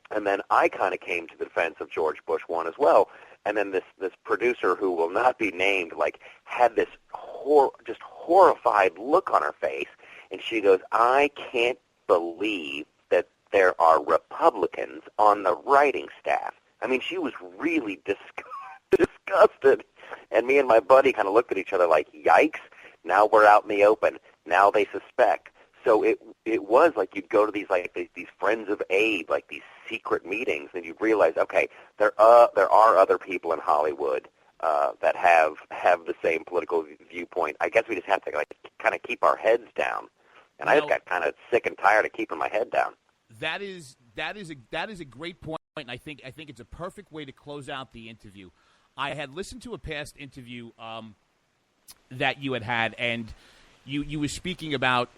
and then I kind of came to the defense of George Bush 1 as well. And then this producer, who will not be named, had this just horrified look on her face, and she goes, "I can't believe that there are Republicans on the writing staff." I mean, she was really disgusted. And me and my buddy kind of looked at each other like, yikes, now we're out in the open. Now they suspect. So it was like you'd go to these Friends of Abe, these secret meetings, and you'd realize, okay, there are other people in Hollywood that have the same political viewpoint. I guess we just have to kind of keep our heads down. And I just got kind of sick and tired of keeping my head down. That is a great point, and I think it's a perfect way to close out the interview. I had listened to a past interview that you had, and you were speaking about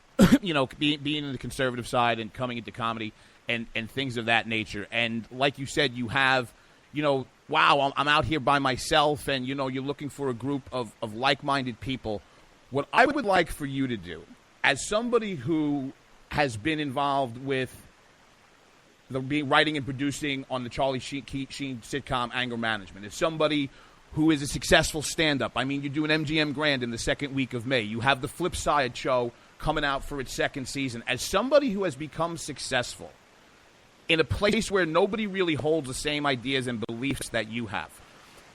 being in the conservative side and coming into comedy and things of that nature. And like you said, you have, wow, I'm out here by myself, and you're looking for a group of like-minded people. What I would like for you to do, as somebody who has been involved with writing and producing on the Charlie Sheen sitcom Anger Management, as somebody who is a successful stand-up. I mean, you do an MGM Grand in the second week of May. You have the Flip Side show coming out for its second season. As somebody who has become successful in a place where nobody really holds the same ideas and beliefs that you have,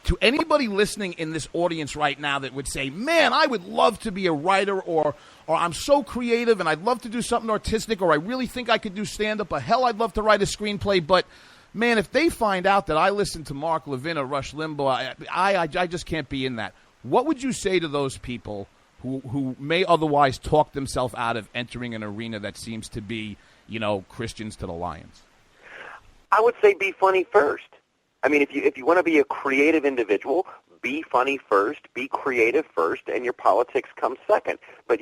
to anybody listening in this audience right now that would say, man, I would love to be a writer, or I'm so creative and I'd love to do something artistic, or I really think I could do stand-up, or hell, I'd love to write a screenplay, but man, if they find out that I listen to Mark Levin or Rush Limbaugh, I just can't be in that. What would you say to those people who may otherwise talk themselves out of entering an arena that seems to be, Christians to the Lions? I would say be funny first. I mean, if you want to be a creative individual, be funny first, be creative first, and your politics come second. But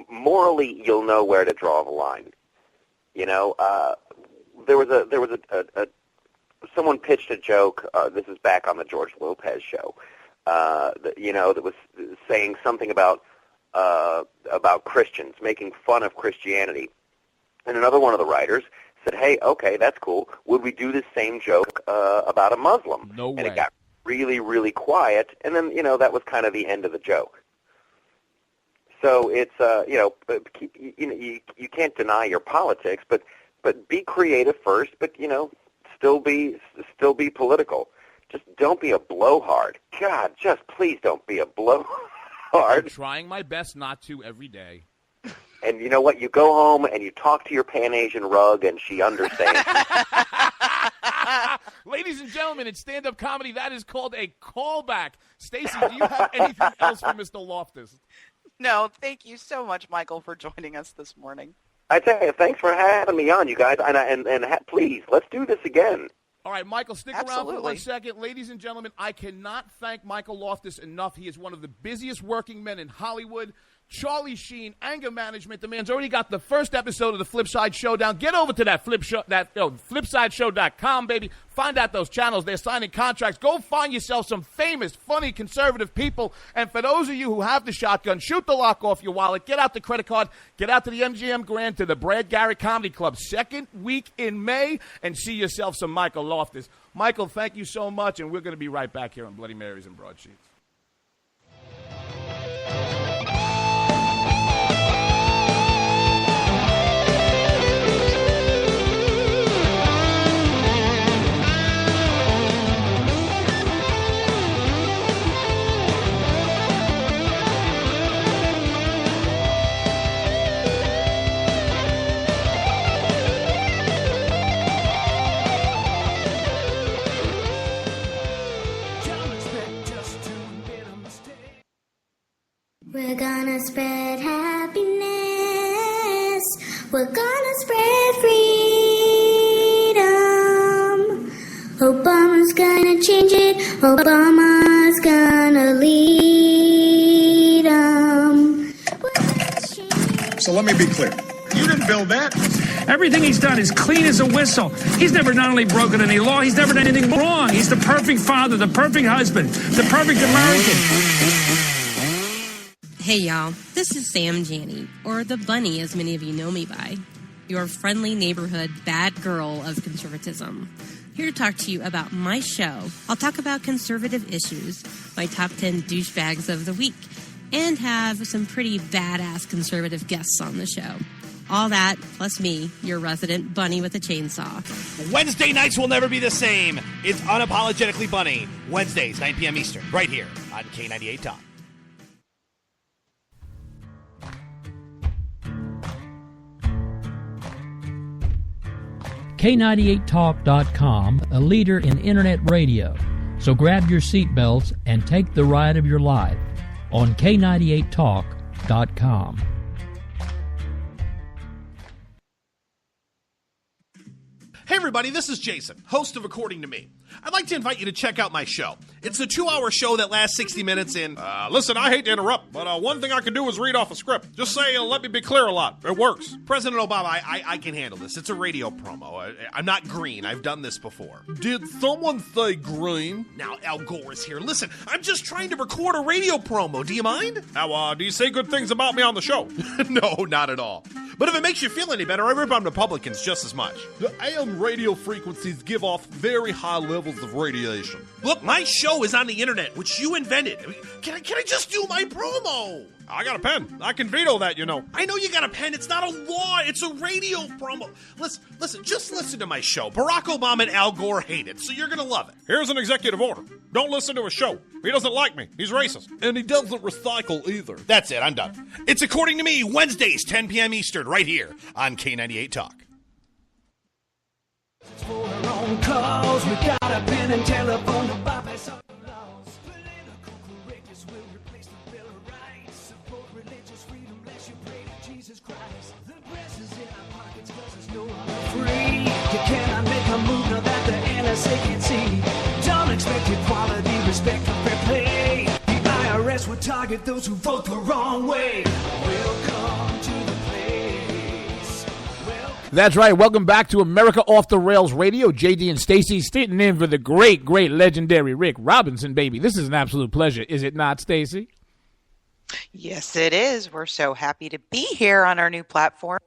morally, you'll know where to draw the line. There was someone pitched a joke. This is back on the George Lopez show. That was saying something about Christians, making fun of Christianity, and another one of the writers said, "Hey, okay, that's cool. Would we do the same joke about a Muslim?" No way. And it got really, really quiet, and then that was kind of the end of the joke. So it's you can't deny your politics, but be creative first, but still be political. Just don't be a blowhard. God, just please don't be a blowhard. I'm trying my best not to every day. And you know what? You go home and you talk to your Pan-Asian rug, and she understands. Ladies and gentlemen, in stand-up comedy, that is called a callback. Stacey, do you have anything else for Mr. Loftus? No, thank you so much, Michael, for joining us this morning. I tell you, thanks for having me on, you guys. And please, let's do this again. All right, Michael, stick Absolutely. around for 1 second. Ladies and gentlemen, I cannot thank Michael Loftus enough. He is one of the busiest working men in Hollywood. Charlie Sheen, Anger Management. The man's already got the first episode of the Flipside Showdown. Get over to that flipsideshow.com, baby. Find out those channels. They're signing contracts. Go find yourself some famous, funny, conservative people. And for those of you who have the shotgun, shoot the lock off your wallet. Get out the credit card. Get out to the MGM Grand, to the Brad Garrett Comedy Club. Second week in May, and see yourself some Michael Loftus. Michael, thank you so much, and we're going to be right back here on Bloody Marys and Broadsheets. We're gonna spread happiness. We're gonna spread freedom. Obama's gonna change it. Obama's gonna lead 'em. So let me be clear. You didn't build that. Everything he's done is clean as a whistle. He's never not only broken any law, he's never done anything wrong. He's the perfect father, the perfect husband, the perfect American. Hey, y'all. This is Sam Janney, or the Bunny, as many of you know me by. Your friendly neighborhood bad girl of conservatism. Here to talk to you about my show. I'll talk about conservative issues, my top 10 douchebags of the week, and have some pretty badass conservative guests on the show. All that, plus me, your resident bunny with a chainsaw. Wednesday nights will never be the same. It's Unapologetically Bunny. Wednesdays, 9 p.m. Eastern, right here on K98 Talk. K98Talk.com, a leader in internet radio. So grab your seatbelts and take the ride of your life on K98Talk.com. Hey everybody, this is Jason, host of According to Me. I'd like to invite you to check out my show. It's a 2-hour show that lasts 60 minutes in... Listen, I hate to interrupt, but one thing I can do is read off a script. Just say, let me be clear a lot. It works. President Obama, I can handle this. It's a radio promo. I'm not green. I've done this before. Did someone say green? Now, Al Gore is here. Listen, I'm just trying to record a radio promo. Do you mind? Now, do you say good things about me on the show? No, not at all. But if it makes you feel any better, I rip on Republicans just as much. The AM radio frequencies give off very high levels of radiation. Look, my show is on the internet, which you invented. Can I just do my promo? I got a pen. I can veto that, you know. I know you got a pen. It's not a law. It's a radio promo. Listen, just listen to my show. Barack Obama and Al Gore hate it, so you're going to love it. Here's an executive order. Don't listen to his show. He doesn't like me. He's racist. And he doesn't recycle either. That's it. I'm done. It's According to Me, Wednesdays, 10 p.m. Eastern, right here on K98 Talk. For our own cause, we got a pen and telephone to bypass all the laws. Political correctness will replace the Bill of Rights. Support religious freedom, bless you, pray to Jesus Christ. The press is in our pockets cause there's no longer free. You cannot make a move now that the NSA can see. Don't expect equality, respect, or fair play. The IRS will target those who vote the wrong way. Welcome to the place. That's right. Welcome back to America Off the Rails Radio. JD and Stacey sitting in for the great, legendary Rick Robinson, baby. This is an absolute pleasure, is it not, Stacey? Yes, it is. We're so happy to be here on our new platform.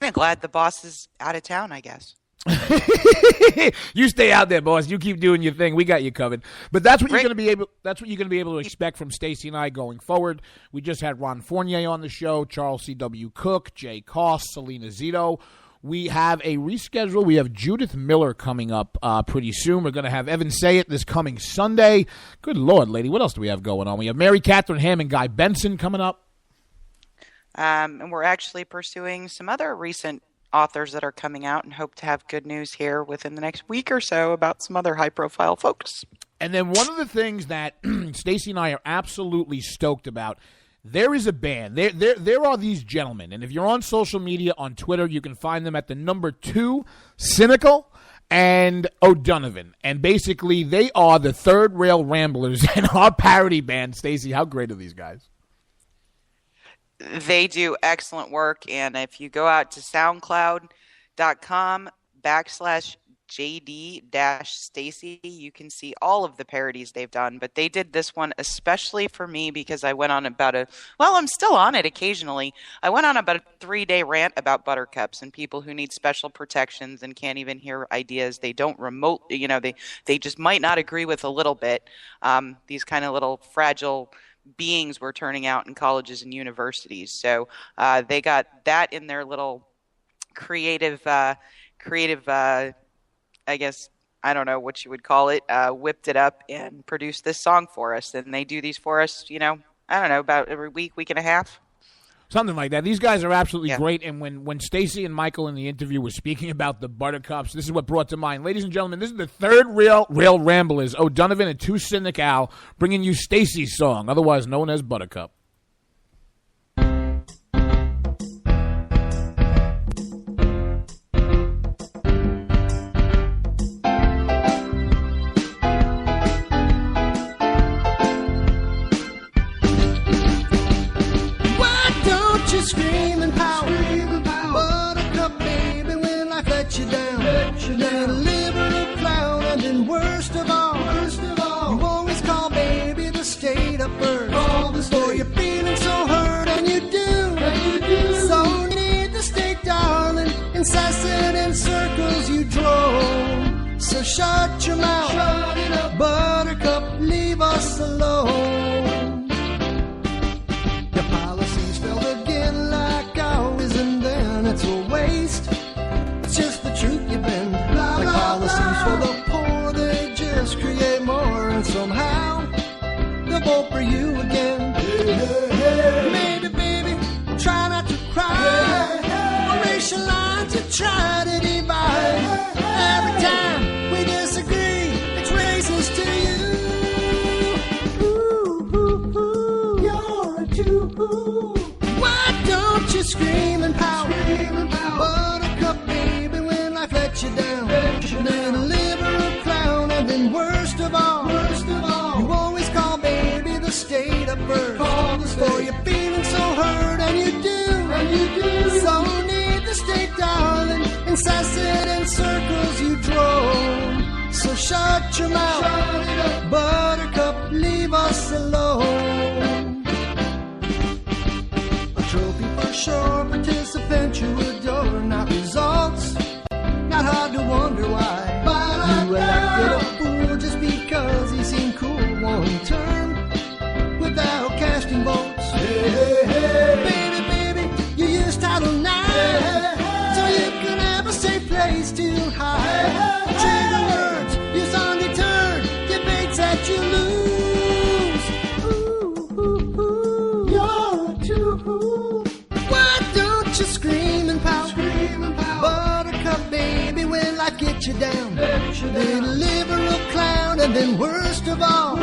I'm glad the boss is out of town, I guess. You stay out there, boss. You keep doing your thing. We got you covered. But that's what you're going to be able. That's what you're going to be able to expect from Stacey and I going forward. We just had Ron Fournier on the show, Charles C.W. Cook, Jay Koss, Selena Zito. We have a reschedule. We have Judith Miller coming up pretty soon. We're going to have Evan Sayet this coming Sunday. Good Lord, lady. What else do we have going on? We have Mary Catherine Ham and Guy Benson coming up. And we're actually pursuing some other recent authors that are coming out and hope to have good news here within the next week or so about some other high-profile folks. And then one of the things that Stacey and I are absolutely stoked about, there is a band. There are these gentlemen, and if you're on social media, on Twitter, you can find them at the number 2, Cynical and O'Donovan. And basically, they are the Third Rail Ramblers and our parody band. Stacey, how great are these guys? They do excellent work, and if you go out to soundcloud.com/JD-Stacey, you can see all of the parodies they've done. But they did this one especially for me because I went on I'm still on it occasionally. I went on about a 3-day rant about buttercups and people who need special protections and can't even hear ideas they don't they just might not agree with a little bit. These kind of little fragile beings were turning out in colleges and universities. So they got that in their little creative, I guess, I don't know what you would call it, whipped it up and produced this song for us. And they do these for us, I don't know, about every week and a half. Something like that. These guys are absolutely great. And when Stacey and Michael in the interview were speaking about the Buttercups, this is what brought to mind. Ladies and gentlemen, this is the Third Rail Ramblers, O'Donovan and 2 Cynic Al, bringing you Stacey's song, otherwise known as Buttercup. So shut your mouth, shut it up. Buttercup, leave us alone. Your policy's failed again like always, and then it's a waste. It's just the truth you've been. Like policies for the poor, they just create more, and somehow they'll vote for you again. Maybe, baby, try not to cry. Racial lines you try to divide. Every time we disagree, it's racist to you. Ooh, ooh, ooh, you're a Jew. Why don't you scream and pout? Buttercup, baby, when life lets you down. Then a liberal clown, and then worst of all, you always call baby the state of birth. For you're feeling so hurt, and you do. So need the state, darling, incessant in circles you drove. So shut your mouth, Buttercup, leave us alone. A trophy for sure, participant you adore, not results. Not hard to wonder why you elected a fool just because he seemed cool one term without casting votes. Baby, you use Title IX so you can have a safe place to hide. Trigger words, use undeterred, debates that you lose. Ooh, you're a Jew. Why don't you scream and pout? Buttercup, baby, when life gets you down. Then a liberal clown, and then worst of all,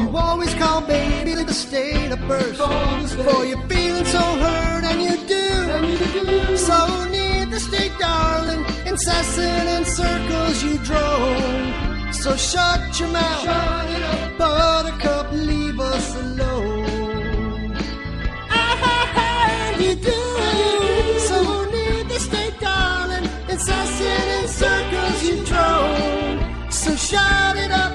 you always call baby the state of birth. For you're feeling so hurt, and you do. So need the state, darling, incessant in circles you drove. So shut your mouth, Buttercup, leave us alone. You do. So need the state, darling, incessant in circles you drove. So shut it up,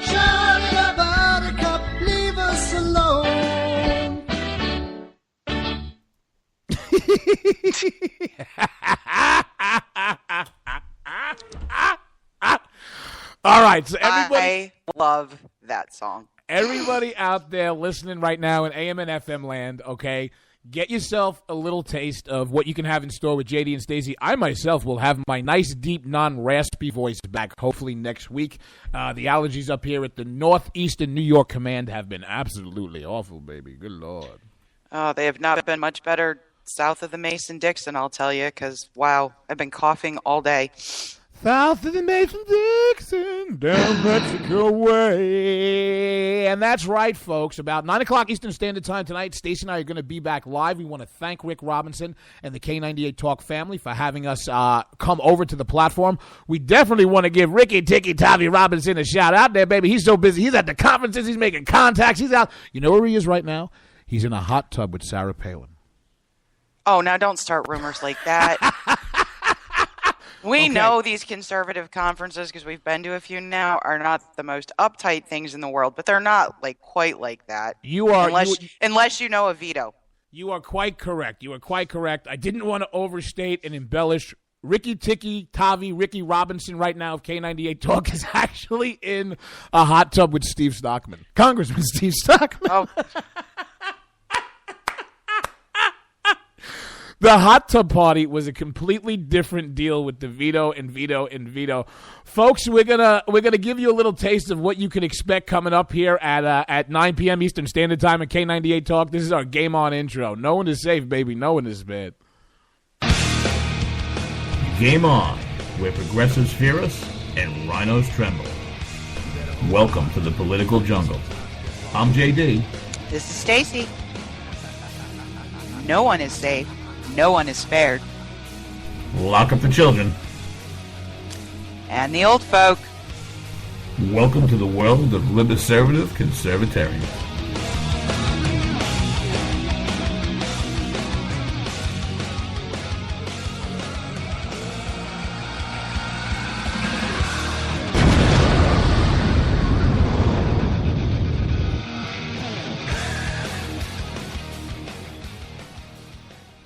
Buttercup, leave us alone. All right, so everybody, I love that song. Everybody out there listening right now in AM and FM land, okay, get yourself a little taste of what you can have in store with JD and Stacey. I myself will have my nice, deep, non-raspy voice back hopefully next week. The allergies up here at the Northeastern New York Command have been absolutely awful, baby. Good Lord. Oh, they have not been much better south of the Mason-Dixon, I'll tell you, because, wow, I've been coughing all day. South of the Mason-Dixon, down Mexico way. And that's right, folks. About 9 o'clock Eastern Standard Time tonight, Stacey and I are going to be back live. We want to thank Rick Robinson and the K98 Talk family for having us come over to the platform. We definitely want to give Ricky Ticky Tavi Robinson a shout out there, baby. He's so busy. He's at the conferences. He's making contacts. He's out. You know where he is right now? He's in a hot tub with Sarah Palin. Oh, now don't start rumors like that. We know these conservative conferences, because we've been to a few now, are not the most uptight things in the world, but they're not like quite like that. You are unless you know a veto. You are quite correct. You are quite correct. I didn't want to overstate and embellish. Ricky Ticky Tavi, Ricky Robinson right now of K98 Talk is actually in a hot tub with Steve Stockman. Congressman Steve Stockman. Oh. The hot tub party was a completely different deal with the veto and veto and veto. Folks, we're gonna give you a little taste of what you can expect coming up here at 9 p.m. Eastern Standard Time at K98 Talk. This is our Game On intro. No one is safe, baby. No one is bad. Game On, where progressives fear us and rhinos tremble. Welcome to the political jungle. I'm JD. This is Stacey. No one is safe. No one is spared. Lock up the children. And the old folk. Welcome to the world of liberservative conservatarians.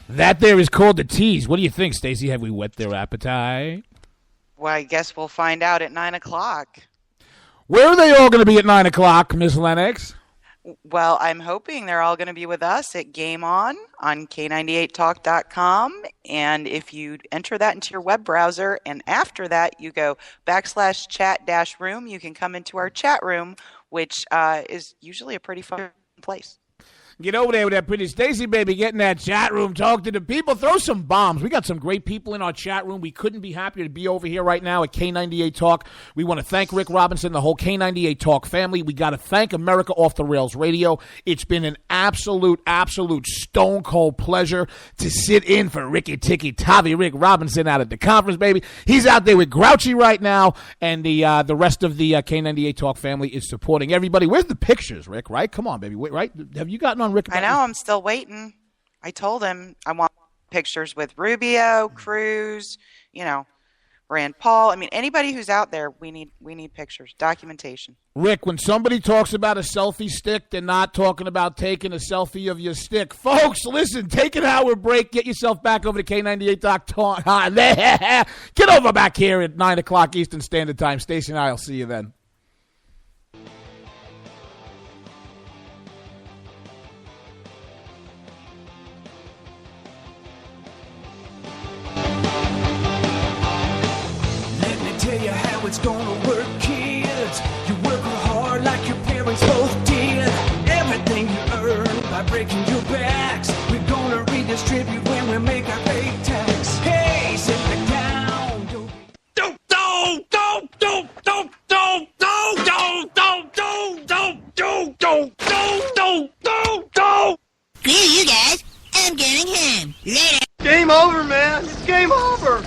That there is called a tease. What do you think, Stacey? Have we whet their appetite? Well, I guess we'll find out at 9 o'clock. Where are they all going to be at 9 o'clock, Miss Lennox? Well, I'm hoping they're all going to be with us at Game On K98talk.com. And if you enter that into your web browser, and after that you go /chat-room, you can come into our chat room, which is usually a pretty fun place. Get over there with that pretty Stacey, baby. Get in that chat room. Talk to the people. Throw some bombs. We got some great people in our chat room. We couldn't be happier to be over here right now at K98 Talk. We want to thank Rick Robinson, the whole K98 Talk family. We got to thank America Off the Rails Radio. It's been an absolute stone cold pleasure to sit in for Ricky Ticky Tavi Rick Robinson out at the conference, baby. He's out there with Grouchy right now, and the rest of the K98 Talk family is supporting everybody. Where's the pictures, Rick? Right? Come on, baby. Wait, right? Have you gotten on Rick? I know. I'm still waiting. I told him I want pictures with Rubio, Cruz, Rand Paul. I mean, anybody who's out there, we need pictures, documentation. Rick, when somebody talks about a selfie stick, they're not talking about taking a selfie of your stick. Folks, listen, take an hour break. Get yourself back over to K98.talk. Get over back here at 9 o'clock Eastern Standard Time. Stacey and I will see you then. Tell you how it's gonna work, kids. You work hard like your parents both did. Everything you earn by breaking your backs, we're gonna redistribute when we make our pay tax. Hey, sit back down. Screw you guys. I'm going home. Later. Game over, man. It's game over.